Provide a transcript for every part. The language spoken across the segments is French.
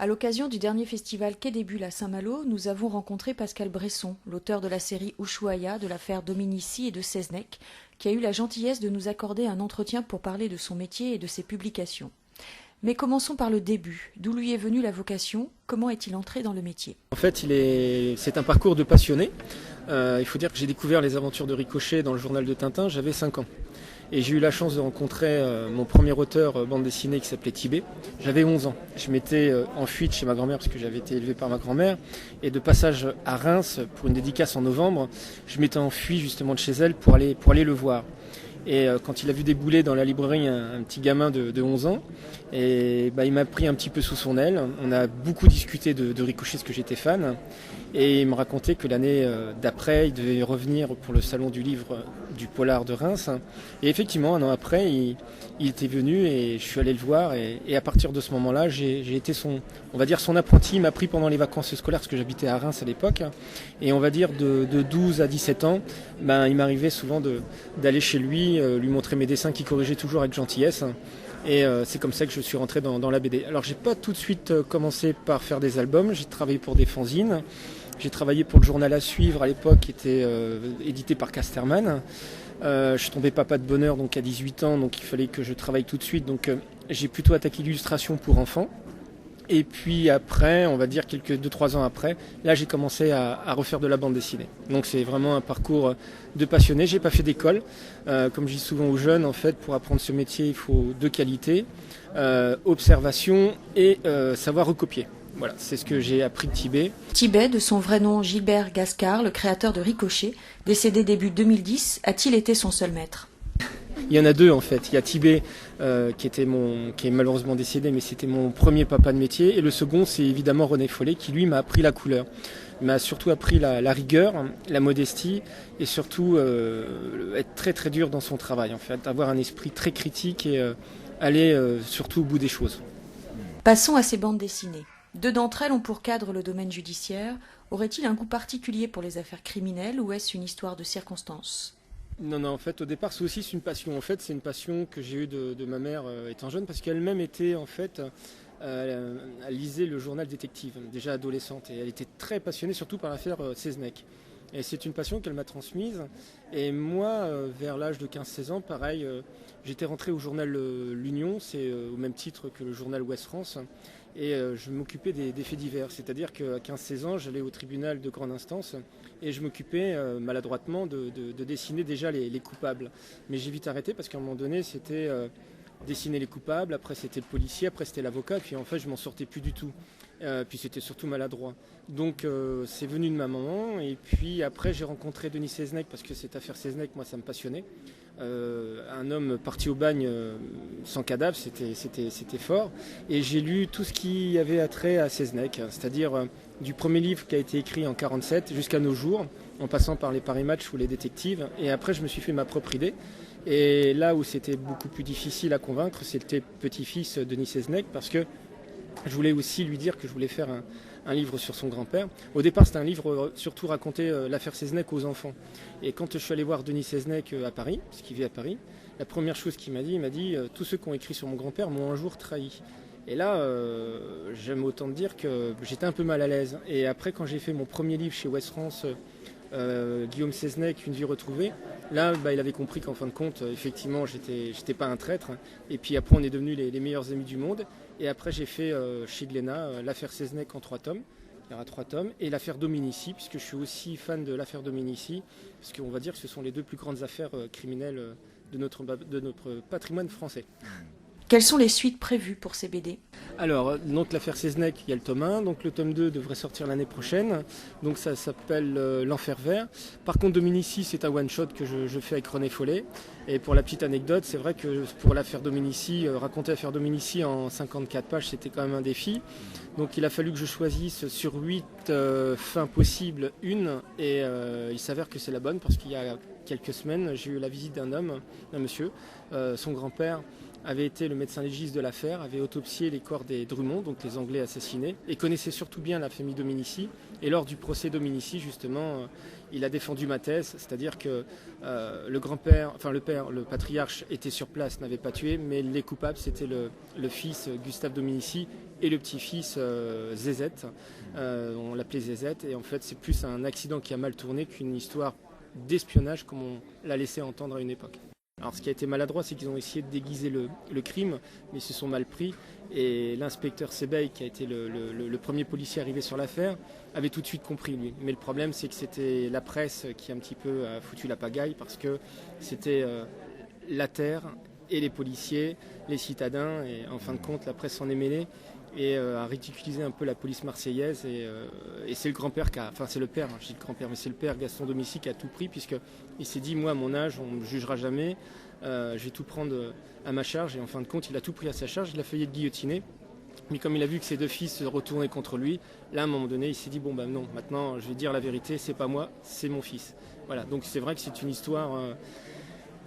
À l'occasion du dernier festival Quai des Bulles à Saint-Malo, nous avons rencontré Pascal Bresson, l'auteur de la série Ushuaïa, de l'affaire Dominici et de Seznec, qui a eu la gentillesse de nous accorder un entretien pour parler de son métier et de ses publications. Mais commençons par le début. D'où lui est venue la vocation? Comment est-il entré dans le métier? En fait, c'est un parcours de passionné. Il faut dire que j'ai découvert les aventures de Ricochet dans le journal de Tintin, j'avais 5 ans. Et j'ai eu la chance de rencontrer mon premier auteur bande dessinée qui s'appelait Tibet. J'avais 11 ans. Je m'étais enfui de chez ma grand-mère parce que j'avais été élevé par ma grand-mère. Et de passage à Reims pour une dédicace en novembre, je m'étais enfui justement de chez elle pour aller le voir. Et quand il a vu débouler dans la librairie un petit gamin de 11 ans, et il m'a pris un petit peu sous son aile. On a beaucoup discuté de Ricochet parce que j'étais fan. Et il me racontait que l'année d'après, il devait revenir pour le salon du livre du Polar de Reims. Et effectivement, un an après, il était venu et je suis allé le voir. Et à partir de ce moment-là, j'ai été son apprenti. Il m'a pris pendant les vacances scolaires parce que j'habitais à Reims à l'époque. Et on va dire de 12 à 17 ans, il m'arrivait souvent d'aller chez lui, lui montrer mes dessins qu'il corrigeait toujours avec gentillesse. Et c'est comme ça que je suis rentré dans la BD. Alors j'ai pas tout de suite commencé par faire des albums, j'ai travaillé pour des fanzines, j'ai travaillé pour le journal à suivre à l'époque qui était édité par Casterman. Je suis tombé papa de bonheur donc à 18 ans, donc il fallait que je travaille tout de suite. Donc j'ai plutôt attaqué l'illustration pour enfants. Et puis après, on va dire 2-3 ans après, là j'ai commencé à refaire de la bande dessinée. Donc c'est vraiment un parcours de passionné. J'ai pas fait d'école. Comme je dis souvent aux jeunes, en fait, pour apprendre ce métier, il faut 2 qualités, observation et savoir recopier. Voilà, c'est ce que j'ai appris de Tibet. Tibet, de son vrai nom Gilbert Gascar, le créateur de Ricochet, décédé début 2010, a-t-il été son seul maître? Il y en a 2 en fait. Il y a Tibet qui est malheureusement décédé, mais c'était mon premier papa de métier. Et le second, c'est évidemment René Follet qui lui m'a appris la couleur. Il m'a surtout appris la rigueur, la modestie et surtout être très très dur dans son travail en fait. Avoir un esprit très critique et aller surtout au bout des choses. Passons à ses bandes dessinées. 2 d'entre elles ont pour cadre le domaine judiciaire. Aurait-il un goût particulier pour les affaires criminelles ou est-ce une histoire de circonstances? Non, en fait, au départ, c'est une passion. En fait, c'est une passion que j'ai eue de ma mère étant jeune, parce qu'elle-même était, en fait, elle lisait le journal détective, déjà adolescente, et elle était très passionnée, surtout par l'affaire Seznec. Et c'est une passion qu'elle m'a transmise. Et moi, vers l'âge de 15-16 ans, pareil, j'étais rentré au journal L'Union, c'est au même titre que le journal Ouest France, et je m'occupais des faits divers. C'est-à-dire qu'à 15-16 ans, j'allais au tribunal de grande instance et je m'occupais maladroitement de dessiner déjà les coupables. Mais j'ai vite arrêté parce qu'à un moment donné, c'était dessiner les coupables, après c'était le policier, après c'était l'avocat, puis en fait je m'en sortais plus du tout. Puis c'était surtout maladroit. Donc c'est venu de ma maman, et puis après j'ai rencontré Denis Seznec, parce que cette affaire Seznec, moi ça me passionnait. Un homme parti au bagne sans cadavre, c'était fort. Et j'ai lu tout ce qui avait attrait à Seznec, c'est-à-dire du premier livre qui a été écrit en 1947 jusqu'à nos jours, en passant par les Paris Match ou les détectives. Et après je me suis fait ma propre idée. Et là où c'était beaucoup plus difficile à convaincre, c'était petit-fils Denis Seznec, parce que je voulais aussi lui dire que je voulais faire un livre sur son grand-père. Au départ, c'était un livre surtout raconter l'affaire Seznec aux enfants. Et quand je suis allé voir Denis Seznec à Paris, parce qu'il vit à Paris, la première chose qu'il m'a dit, tous ceux qui ont écrit sur mon grand-père m'ont un jour trahi. Et là, j'aime autant dire que j'étais un peu mal à l'aise. Et après, quand j'ai fait mon premier livre chez Ouest France, Guillaume Seznec, Une vie retrouvée, là il avait compris qu'en fin de compte effectivement j'étais pas un traître, et puis après on est devenus les meilleurs amis du monde. Et après j'ai fait chez Glénat l'affaire Seznec en 3 tomes, il y aura 3 tomes, et l'affaire Dominici, puisque je suis aussi fan de l'affaire Dominici, parce qu'on va dire que ce sont les 2 plus grandes affaires criminelles de notre patrimoine français. Quelles sont les suites prévues pour ces BD? Alors, donc l'affaire Seznec, il y a le tome 1, donc le tome 2 devrait sortir l'année prochaine, donc ça s'appelle L'Enfer Vert. Par contre, Dominici, c'est un one-shot que je fais avec René Follet. Et pour la petite anecdote, c'est vrai que pour l'affaire Dominici, raconter l'affaire Dominici en 54 pages, c'était quand même un défi. Donc il a fallu que je choisisse sur 8 fins possibles une, et il s'avère que c'est la bonne, parce qu'il y a quelques semaines, j'ai eu la visite d'un monsieur, son grand-père avait été le médecin légiste de l'affaire, avait autopsié les corps des Drummond, donc les Anglais assassinés, et connaissait surtout bien la famille Dominici. Et lors du procès Dominici, justement, il a défendu ma thèse, c'est-à-dire que le patriarche était sur place, n'avait pas tué, mais les coupables, c'était le fils Gustave Dominici, et le petit-fils ZZ. On l'appelait ZZ, et en fait c'est plus un accident qui a mal tourné qu'une histoire d'espionnage comme on l'a laissé entendre à une époque. Alors ce qui a été maladroit, c'est qu'ils ont essayé de déguiser le crime, mais ils se sont mal pris. Et l'inspecteur Sebeil, qui a été le premier policier arrivé sur l'affaire, avait tout de suite compris, lui. Mais le problème, c'est que c'était la presse qui un petit peu a foutu la pagaille, parce que c'était la terre et les policiers, les citadins, et en fin de compte, la presse s'en est mêlée et a ridiculisé un peu la police marseillaise. Et c'est le grand-père enfin c'est le père, je dis le grand-père, mais c'est le père Gaston Domicy qui a tout pris, puisqu'il s'est dit, moi à mon âge, on ne me jugera jamais, je vais tout prendre à ma charge, et en fin de compte, il a tout pris à sa charge, il a failli être guillotiné. Mais comme il a vu que ses deux fils se retournaient contre lui, là à un moment donné, il s'est dit, bon ben non, maintenant je vais dire la vérité, c'est pas moi, c'est mon fils. Voilà, donc c'est vrai que c'est une histoire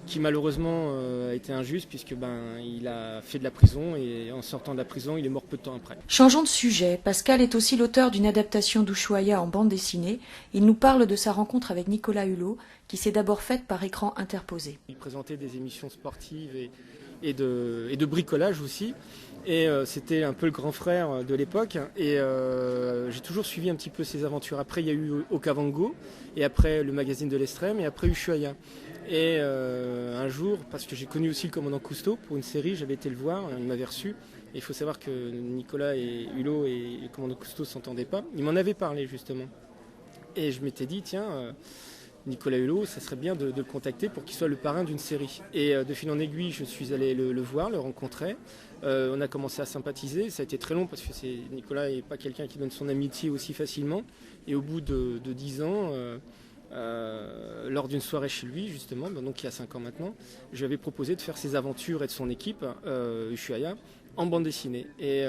qui malheureusement a été injuste, puisque il a fait de la prison, et en sortant de la prison, il est mort peu de temps après. Changeons de sujet. Pascal est aussi l'auteur d'une adaptation d'Ushuaïa en bande dessinée. Il nous parle de sa rencontre avec Nicolas Hulot, qui s'est d'abord faite par écran interposé. Il présentait des émissions sportives et de bricolage aussi. Et c'était un peu le grand frère de l'époque. Et j'ai toujours suivi un petit peu ses aventures. Après, il y a eu Okavango, et après le magazine de l'Estrême, et après Ushuaïa. Et un jour, parce que j'ai connu aussi le commandant Cousteau pour une série, j'avais été le voir, il m'avait reçu. Et il faut savoir que Nicolas et Hulot et le commandant Cousteau ne s'entendaient pas. Il m'en avait parlé justement. Et je m'étais dit, tiens, Nicolas Hulot, ça serait bien de le contacter pour qu'il soit le parrain d'une série. Et de fil en aiguille, je suis allé le voir, le rencontrer. On a commencé à sympathiser. Ça a été très long parce que Nicolas n'est pas quelqu'un qui donne son amitié aussi facilement. Et au bout de 10 ans... lors d'une soirée chez lui, justement, donc il y a 5 ans maintenant, je lui avais proposé de faire ses aventures et de son équipe, Ushuaïa, en bande dessinée. Et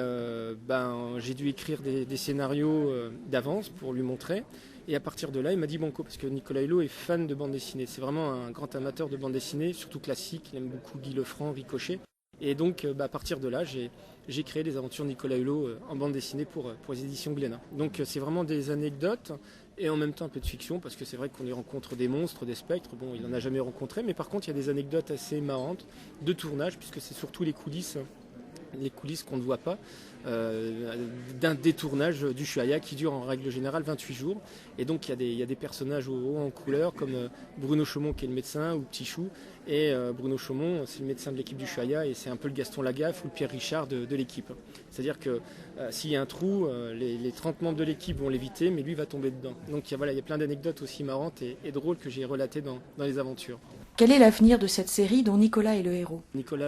j'ai dû écrire des scénarios d'avance pour lui montrer. Et à partir de là, il m'a dit banco, parce que Nicolas Hulot est fan de bande dessinée. C'est vraiment un grand amateur de bande dessinée, surtout classique. Il aime beaucoup Guy Lefranc, Ricochet. Et donc, à partir de là, j'ai créé les aventures de Nicolas Hulot en bande dessinée pour les éditions Glénat. Donc, c'est vraiment des anecdotes et en même temps un peu de fiction, parce que c'est vrai qu'on y rencontre des monstres, des spectres. Bon, il n'en a jamais rencontré, mais par contre, il y a des anecdotes assez marrantes de tournage, puisque c'est surtout les coulisses qu'on ne voit pas, d'un détournage d'Ushuaïa qui dure en règle générale 28 jours. Et donc il y a des personnages haut en couleur, comme Bruno Chaumont qui est le médecin, ou Petit Chou. Et Bruno Chaumont, c'est le médecin de l'équipe d'Ushuaïa, et c'est un peu le Gaston Lagaffe ou le Pierre Richard de l'équipe. C'est-à-dire que s'il y a un trou, les 30 membres de l'équipe vont l'éviter, mais lui va tomber dedans. Donc il y a plein d'anecdotes aussi marrantes et drôles que j'ai relatées dans les aventures. Quel est l'avenir de cette série dont Nicolas est le héros ? Nicolas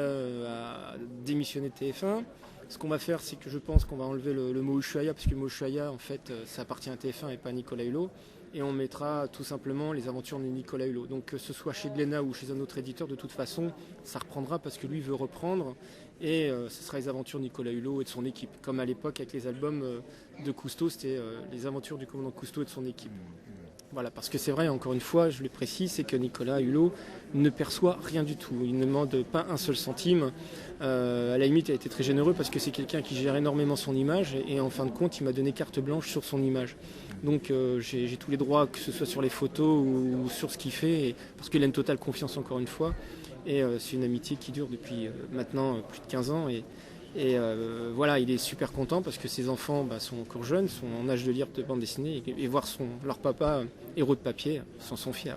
a démissionné de TF1. Ce qu'on va faire, c'est que je pense qu'on va enlever le mot Ushuaïa, parce que le mot Ushuaïa, en fait, ça appartient à TF1 et pas à Nicolas Hulot. Et on mettra tout simplement les aventures de Nicolas Hulot. Donc que ce soit chez Glénat ou chez un autre éditeur, de toute façon, ça reprendra parce que lui veut reprendre. Et ce sera les aventures de Nicolas Hulot et de son équipe. Comme à l'époque avec les albums de Cousteau, c'était les aventures du commandant Cousteau et de son équipe. Voilà, parce que c'est vrai, encore une fois, je le précise, c'est que Nicolas Hulot ne perçoit rien du tout. Il ne demande pas un seul centime. À la limite, il a été très généreux parce que c'est quelqu'un qui gère énormément son image, et en fin de compte, il m'a donné carte blanche sur son image. Donc j'ai tous les droits, que ce soit sur les photos ou sur ce qu'il fait, parce qu'il a une totale confiance, encore une fois. Et c'est une amitié qui dure depuis maintenant plus de 15 ans. Et voilà, il est super content parce que ses enfants sont encore jeunes, sont en âge de lire de bande dessinée, et voir leur papa héros de papier, ils sont fiers.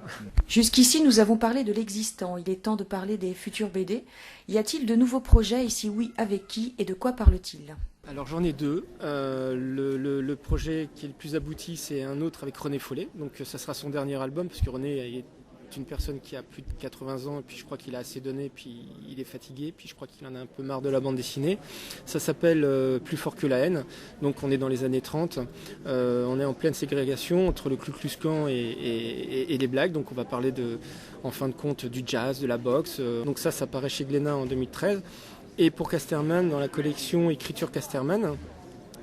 Jusqu'ici, nous avons parlé de l'existant. Il est temps de parler des futurs BD. Y a-t-il de nouveaux projets, et si oui, avec qui, et de quoi parle-t-il ? Alors j'en ai deux. Le projet qui est le plus abouti, c'est un autre avec René Follet. Donc ça sera son dernier album, parce que René est une personne qui a plus de 80 ans, et puis je crois qu'il a assez donné, puis il est fatigué, puis je crois qu'il en a un peu marre de la bande dessinée. Ça s'appelle Plus fort que la haine. Donc on est dans les années 30. On est en pleine ségrégation entre le Ku Klux Klan et les blagues. Donc on va parler en fin de compte du jazz, de la boxe. Donc ça paraît chez Glénat en 2013. Et pour Casterman, dans la collection Écriture Casterman,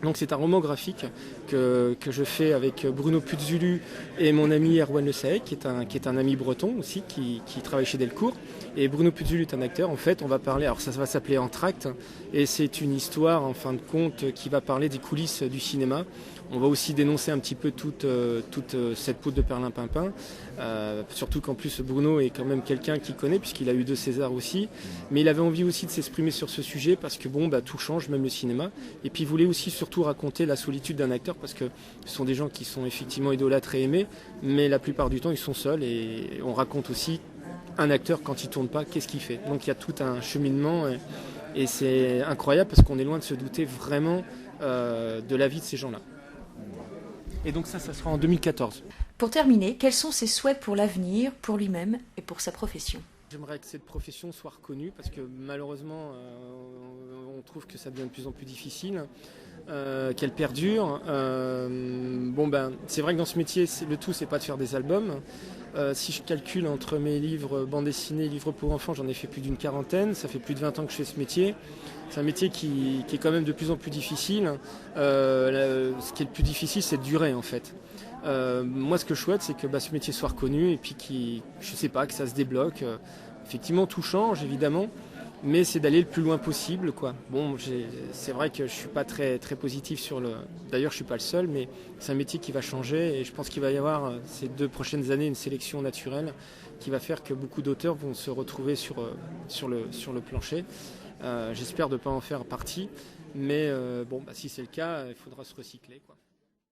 Donc c'est un roman graphique que je fais avec Bruno Puzzulu et mon ami Erwan Le Saec, qui est un ami breton aussi, qui travaille chez Delcourt. Et Bruno Puzzulu est un acteur. En fait, on va parler, alors ça va s'appeler Entracte, et c'est une histoire, en fin de compte, qui va parler des coulisses du cinéma. On va aussi dénoncer un petit peu toute cette poudre de perlimpinpin, surtout qu'en plus Bruno est quand même quelqu'un qui connaît, puisqu'il a eu 2 Césars aussi. Mais il avait envie aussi de s'exprimer sur ce sujet, parce que tout change, même le cinéma. Et puis il voulait aussi surtout raconter la solitude d'un acteur, parce que ce sont des gens qui sont effectivement idolâtrés et aimés, mais la plupart du temps ils sont seuls, et on raconte aussi un acteur quand il tourne pas, qu'est-ce qu'il fait. Donc il y a tout un cheminement, et c'est incroyable parce qu'on est loin de se douter vraiment de la vie de ces gens-là. Et donc ça sera en 2014. Pour terminer, quels sont ses souhaits pour l'avenir, pour lui-même et pour sa profession ? J'aimerais que cette profession soit reconnue parce que malheureusement on trouve que ça devient de plus en plus difficile, qu'elle perdure. C'est vrai que dans ce métier, le tout c'est pas de faire des albums. Si je calcule entre mes livres bande dessinée, livres pour enfants, j'en ai fait plus d'une quarantaine. Ça fait plus de 20 ans que je fais ce métier. C'est un métier qui est quand même de plus en plus difficile. Ce qui est le plus difficile, c'est de durer en fait. Moi, ce que je souhaite, c'est que ce métier soit reconnu et puis que ça se débloque. Effectivement, tout change, évidemment, mais c'est d'aller le plus loin possible, quoi. Bon, c'est vrai que je suis pas très, très positif sur le... D'ailleurs, je suis pas le seul, mais c'est un métier qui va changer et je pense qu'il va y avoir ces 2 prochaines années une sélection naturelle qui va faire que beaucoup d'auteurs vont se retrouver sur le plancher. J'espère de ne pas en faire partie, mais si c'est le cas, il faudra se recycler, quoi.